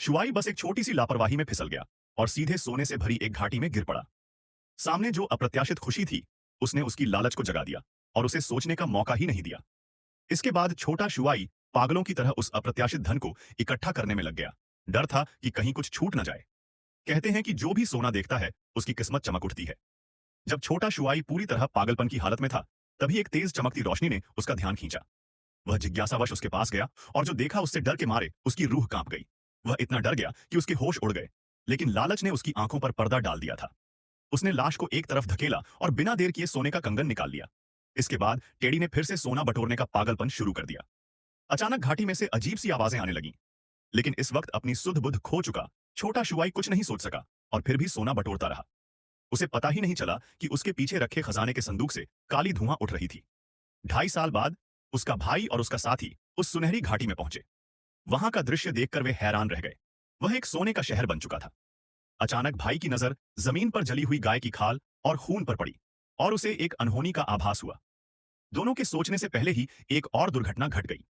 Shuai बस एक छोटी सी लापरवाही में फिसल गया और सीधे सोने से भरी एक घाटी में गिर पड़ा। सामने जो अप्रत्याशित खुशी थी, उसने उसकी लालच को जगा दिया और उसे सोचने का मौका ही नहीं दिया। इसके बाद छोटा शुआई पागलों की तरह उस अप्रत्याशित धन को इकट्ठा करने में लग गया। डर था कि कहीं कुछ छूट न जाए। कहते हैं कि जो भी सोना देखता है, उसकी किस्मत चमक उठती है। जब छोटा शुआई पूरी तरह पागलपन की हालत में था, तभी एक तेज चमकती रोशनी ने उसका ध्यान खींचा। वह जिज्ञासावश उसके पास गया और जो देखा उससे डर के मारे उसकी रूह कांप गई। वह इतना डर गया कि उसके होश उड़ गए, लेकिन लालच ने उसकी आंखों पर पर्दा डाल दिया था। उसने लाश को एक तरफ धकेला और बिना देर किए सोने का कंगन निकाल लिया। इसके बाद टेडी ने फिर से सोना बटोरने का पागलपन शुरू कर दिया। अचानक घाटी में से अजीब सी आवाजें आने लगीं, लेकिन इस वक्त अपनी सुध बुध खो चुका छोटा शुआई कुछ नहीं सोच सका और फिर भी सोना बटोरता रहा। उसे पता ही नहीं चला कि उसके पीछे रखे खजाने के संदूक से काली धुआं उठ रही थी। 2.5 साल बाद उसका भाई और उसका साथी उस सुनहरी घाटी में पहुंचे। वहां का दृश्य देखकर वे हैरान रह गए। वह एक सोने का शहर बन चुका था। अचानक भाई की नजर जमीन पर जली हुई गाय की खाल और खून पर पड़ी और उसे एक अनहोनी का आभास हुआ। दोनों के सोचने से पहले ही एक और दुर्घटना घट गई।